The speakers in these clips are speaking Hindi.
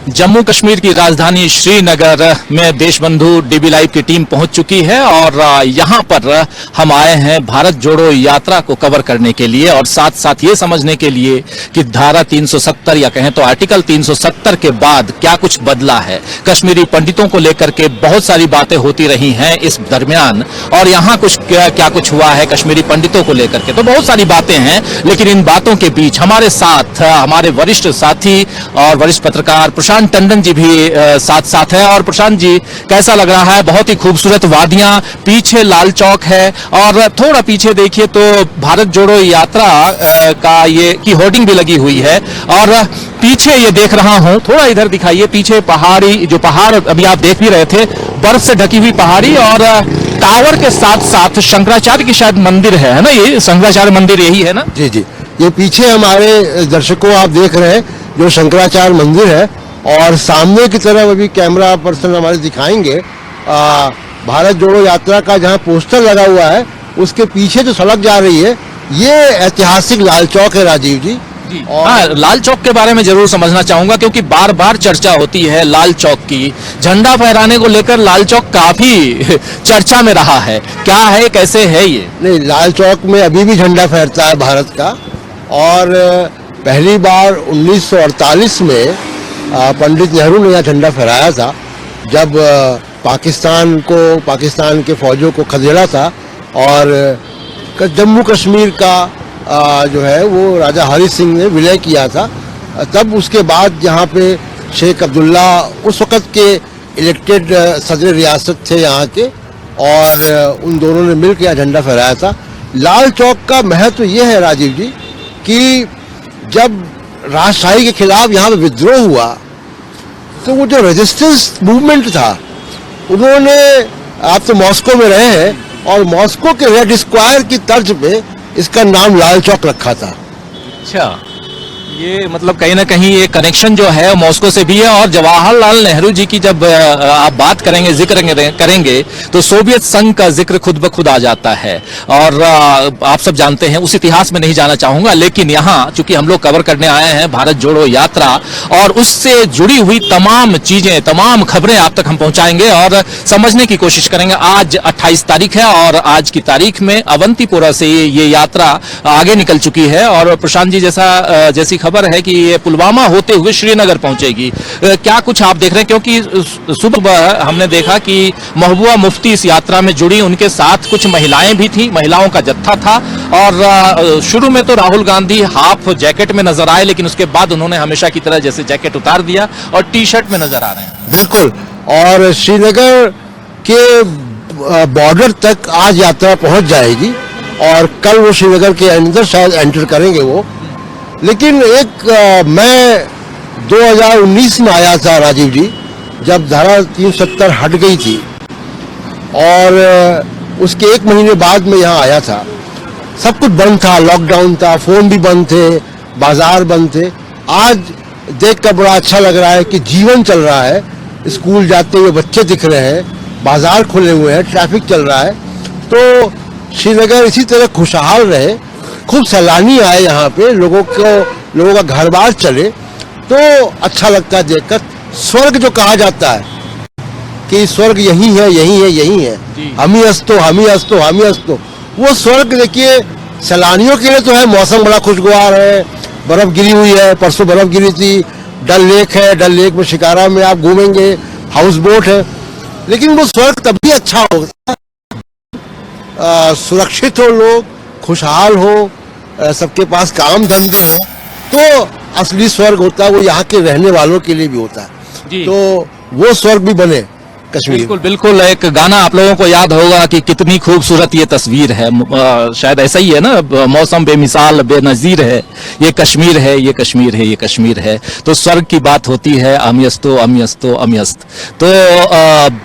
जम्मू कश्मीर की राजधानी श्रीनगर में देशबंधु डीबी लाइव की टीम पहुंच चुकी है और यहां पर हम आए हैं भारत जोड़ो यात्रा को कवर करने के लिए और साथ साथ ये समझने के लिए कि धारा 370 या कहें तो आर्टिकल 370 के बाद क्या कुछ बदला है। कश्मीरी पंडितों को लेकर के बहुत सारी बातें होती रही हैं इस दरमियान और यहां कुछ क्या कुछ हुआ है कश्मीरी पंडितों को लेकर के, तो बहुत सारी बातें हैं। लेकिन इन बातों के बीच हमारे साथ हमारे वरिष्ठ साथी और वरिष्ठ पत्रकार प्रशांत टंडन जी भी साथ है। और प्रशांत जी, कैसा लग रहा है? बहुत ही खूबसूरत वादियां, पीछे लाल चौक है और थोड़ा पीछे देखिए तो भारत जोड़ो यात्रा का ये की होर्डिंग भी लगी हुई है और पीछे ये देख रहा हूं, थोड़ा इधर दिखाइए, पीछे पहाड़ी, जो पहाड़ अभी आप देख भी रहे थे, बर्फ से ढकी हुई पहाड़ी और टावर के साथ साथ शंकराचार्य की शायद मंदिर है ना? ये शंकराचार्य मंदिर यही है ना? जी जी, ये पीछे हमारे दर्शकों आप देख रहे हैं जो शंकराचार्य मंदिर है और सामने की तरफ अभी कैमरा पर्सन हमारे दिखाएंगे भारत जोड़ो यात्रा का जहां पोस्टर लगा हुआ है उसके पीछे जो सड़क जा रही है ये ऐतिहासिक लाल चौक है राजीव जी। और लाल चौक के बारे में जरूर समझना चाहूंगा क्योंकि बार बार चर्चा होती है लाल चौक की। झंडा फहराने को लेकर लाल चौक काफी चर्चा में रहा है, क्या है, कैसे है ये? नहीं, लाल चौक में अभी भी झंडा फहरता है भारत का और पहली बार 1948 में पंडित नेहरू ने यहाँ झंडा फहराया था जब पाकिस्तान के फौजों को खदेड़ा था और जम्मू कश्मीर का जो है वो राजा हरि सिंह ने विलय किया था। तब उसके बाद यहाँ पे शेख अब्दुल्ला उस वक़्त के इलेक्टेड सदर रियासत थे यहाँ के और उन दोनों ने मिलकर यहाँ झंडा फहराया था। लाल चौक का महत्व ये है राजीव जी कि जब राजशाही के खिलाफ यहाँ पे विद्रोह हुआ तो वो जो रेजिस्टेंस मूवमेंट था उन्होंने, आप तो मॉस्को में रहे हैं, और मॉस्को के रेड स्क्वायर की तर्ज पे इसका नाम लाल चौक रखा था। अच्छा, ये मतलब कहीं ना कहीं ये कनेक्शन जो है मॉस्को से भी है। और जवाहरलाल नेहरू जी की जब आप बात करेंगे, जिक्र करेंगे तो सोवियत संघ का जिक्र खुद ब खुद आ जाता है और आप सब जानते हैं, उस इतिहास में नहीं जाना चाहूंगा। लेकिन यहाँ चूंकि हम लोग कवर करने आए हैं भारत जोड़ो यात्रा और उससे जुड़ी हुई तमाम चीजें, तमाम खबरें आप तक हम पहुंचाएंगे और समझने की कोशिश करेंगे। आज 28 तारीख है और आज की तारीख में अवंतीपोरा से ये यात्रा आगे निकल चुकी है और प्रशांत जी जैसी खबर है कि ये पुलवामा होते हुए श्रीनगर पहुंचेगी। क्या कुछ आप देख रहे हैं? क्योंकि सुबह हमने देखा कि महबूबा मुफ्ती इस यात्रा में जुड़ी, उनके साथ कुछ महिलाएं भी थी, महिलाओं का जत्था था और शुरू में तो राहुल गांधी हाफ जैकेट में नजर आए लेकिन उसके बाद उन्होंने हमेशा की तरह जैसे जैकेट उतार दिया और टी शर्ट में नजर आ रहे हैं। बिल्कुल, और श्रीनगर के बॉर्डर तक आज यात्रा पहुंच जाएगी और कल वो श्रीनगर के अंदर शायद एंटर करेंगे वो। लेकिन मैं 2019 में आया था राजीव जी, जब धारा 370 हट गई थी और उसके 1 महीने बाद में यहाँ आया था। सब कुछ बंद था, लॉकडाउन था, फोन भी बंद थे, बाजार बंद थे। आज देखकर बड़ा अच्छा लग रहा है कि जीवन चल रहा है, स्कूल जाते हुए बच्चे दिख रहे हैं, बाजार खुले हुए हैं, ट्रैफिक चल रहा है। तो श्रीनगर इसी तरह खुशहाल रहे, खूब सैलानी आए यहाँ पे, लोगों का घर बार चले तो अच्छा लगता है देखकर। स्वर्ग जो कहा जाता है कि स्वर्ग यही है, यही है, यही है, हम ही हस्तो, हम ही हस्तो, हम ही हस्तो, वो स्वर्ग देखिए सैलानियों के लिए तो है। मौसम बड़ा खुशगवार है, बर्फ गिरी हुई है, परसों बर्फ गिरी थी, डल लेक है, डल लेक में शिकारा में आप घूमेंगे, हाउस बोट है। लेकिन वो स्वर्ग तभी अच्छा होगा सुरक्षित हो, लोग खुशहाल हो, सबके पास काम धंधे हो, तो असली स्वर्ग होता है वो यहाँ के रहने वालों के लिए भी होता है। तो वो स्वर्ग भी बने कश्मीर। बिल्कुल बिल्कुल, एक गाना आप लोगों को याद होगा कि कितनी खूबसूरत ये तस्वीर है, शायद ऐसा ही है ना, मौसम बेमिसाल बेनजीर है, ये कश्मीर है, ये कश्मीर है, ये कश्मीर है। तो स्वर्ग की बात होती है, अम्यस्तो अम्यस्तो अम्यस्त। तो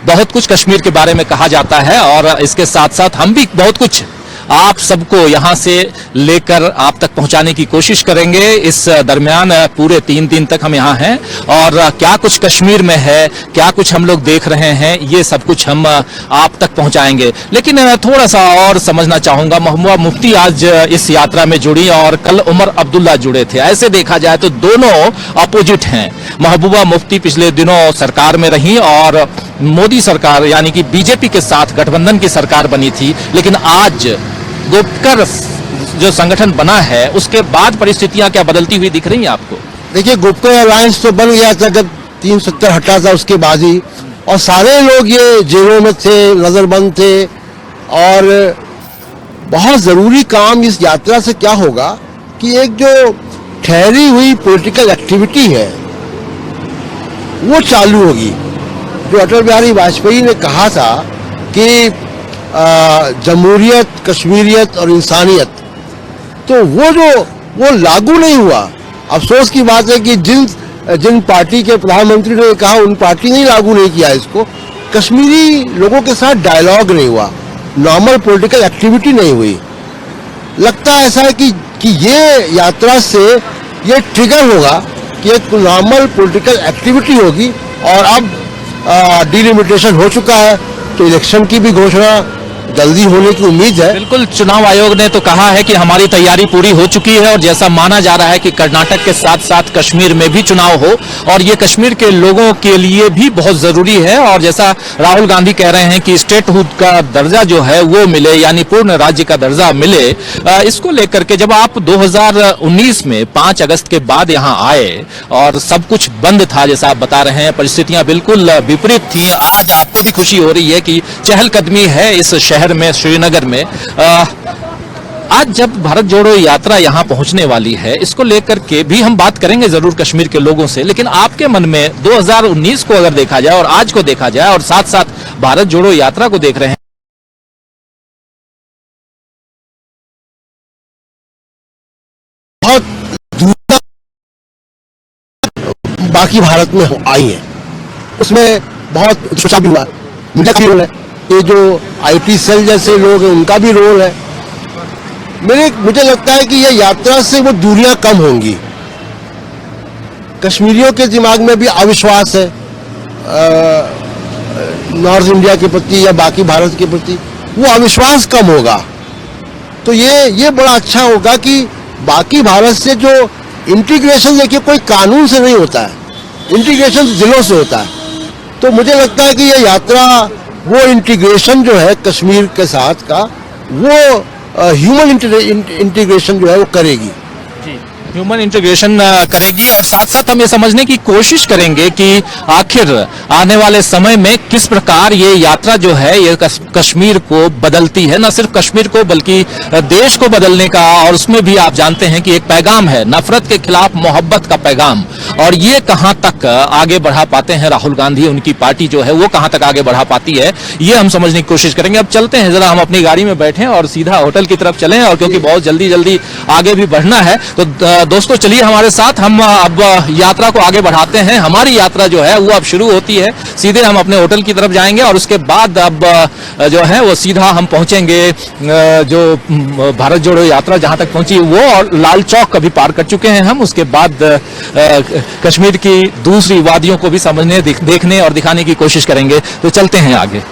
बहुत कुछ कश्मीर के बारे में कहा जाता है और इसके साथ साथ हम भी बहुत कुछ आप सबको यहां से लेकर आप तक पहुंचाने की कोशिश करेंगे। इस दरमियान पूरे 3 दिन तक हम यहाँ हैं और क्या कुछ कश्मीर में है, क्या कुछ हम लोग देख रहे हैं, ये सब कुछ हम आप तक पहुंचाएंगे। लेकिन थोड़ा सा और समझना चाहूंगा, महबूबा मुफ्ती आज इस यात्रा में जुड़ी और कल उमर अब्दुल्ला जुड़े थे। ऐसे देखा जाए तो दोनों अपोजिट हैं। महबूबा मुफ्ती पिछले दिनों सरकार में रही और मोदी सरकार यानी कि बीजेपी के साथ गठबंधन की सरकार बनी थी, लेकिन आज गुपकर जो संगठन बना है उसके बाद परिस्थितियां क्या बदलती हुई दिख रही हैं आपको? देखिए, गुपकर अलायंस तो बन गया था जब 370 हटा था उसके बाद ही, और सारे लोग ये जेलों में थे, नजरबंद थे। और बहुत जरूरी काम इस यात्रा से क्या होगा कि एक जो ठहरी हुई पॉलिटिकल एक्टिविटी है वो चालू होगी। जो अटल बिहारी वाजपेयी ने कहा था कि जमहूरियत, कश्मीरियत और इंसानियत, तो वो लागू नहीं हुआ। अफसोस की बात है कि जिन पार्टी के प्रधानमंत्री ने कहा उन पार्टी ने लागू नहीं किया इसको। कश्मीरी लोगों के साथ डायलॉग नहीं हुआ, नॉर्मल पॉलिटिकल एक्टिविटी नहीं हुई। लगता है ऐसा है कि ये यात्रा से ये ट्रिगर होगा कि एक नॉर्मल पॉलिटिकल एक्टिविटी होगी। और अब डिलिमिटेशन हो चुका है तो इलेक्शन की भी घोषणा जल्दी होने की उम्मीद है। बिल्कुल, चुनाव आयोग ने तो कहा है कि हमारी तैयारी पूरी हो चुकी है और जैसा माना जा रहा है कि कर्नाटक के साथ साथ कश्मीर में भी चुनाव हो और ये कश्मीर के लोगों के लिए भी बहुत जरूरी है। और जैसा राहुल गांधी कह रहे हैं कि स्टेटहुड का दर्जा जो है वो मिले, यानी पूर्ण राज्य का दर्जा मिले। इसको लेकर के जब आप 2019 में 5 अगस्त के बाद यहाँ आए और सब कुछ बंद था, जैसा आप बता रहे हैं, परिस्थितियां बिल्कुल विपरीत थी। आज आपको भी खुशी हो रही है कि चहलकदमी है इस शहर में, श्रीनगर में। आज जब भारत जोड़ो यात्रा यहां पहुंचने वाली है, इसको लेकर के भी हम बात करेंगे जरूर कश्मीर के लोगों से। लेकिन आपके मन में 2019 को अगर देखा जाए और आज को देखा जाए और साथ साथ भारत जोड़ो यात्रा को देख रहे हैं, बहुत बाकी भारत में आई है, उसमें बहुत सोचा भी हुआ, मुझे भी रोल है। ये जो आईटी सेल जैसे लोग हैं उनका भी रोल है। मुझे लगता है कि ये यात्रा से वो दूरियां कम होंगी। कश्मीरियों के दिमाग में भी अविश्वास है नॉर्थ इंडिया के प्रति या बाकी भारत के प्रति, वो अविश्वास कम होगा। तो ये बड़ा अच्छा होगा कि बाकी भारत से जो इंटीग्रेशन, देखिए कोई कानून से नहीं होता है, इंटीग्रेशन दिलों से होता है। तो मुझे लगता है कि ये यात्रा वो इंटीग्रेशन जो है कश्मीर के साथ का, वो ह्यूमन इंटीग्रेशन जो है वो करेगी, ह्यूमन इंटीग्रेशन करेगी। और साथ साथ हम ये समझने की कोशिश करेंगे कि आखिर आने वाले समय में किस प्रकार ये यात्रा जो है ये कश्मीर को बदलती है, न सिर्फ कश्मीर को बल्कि देश को बदलने का। और उसमें भी आप जानते हैं कि एक पैगाम है, नफरत के खिलाफ मोहब्बत का पैगाम, और ये कहां तक आगे बढ़ा पाते हैं राहुल गांधी, उनकी पार्टी जो है वो कहां तक आगे बढ़ा पाती है, ये हम समझने की कोशिश करेंगे। अब चलते हैं, जरा हम अपनी गाड़ी में बैठें और सीधा होटल की तरफ चलें, और क्योंकि बहुत जल्दी आगे भी बढ़ना है तो दोस्तों चलिए हमारे साथ, हम अब यात्रा को आगे बढ़ाते हैं। हमारी यात्रा जो है वो अब शुरू होती है, सीधे हम अपने होटल की तरफ जाएंगे और उसके बाद अब जो है वो सीधा हम पहुंचेंगे जो भारत जोड़ो यात्रा जहां तक पहुंची वो, और लाल चौक कभी पार कर चुके हैं हम। उसके बाद कश्मीर की दूसरी वादियों को भी समझने, देखने और दिखाने की कोशिश करेंगे। तो चलते हैं आगे।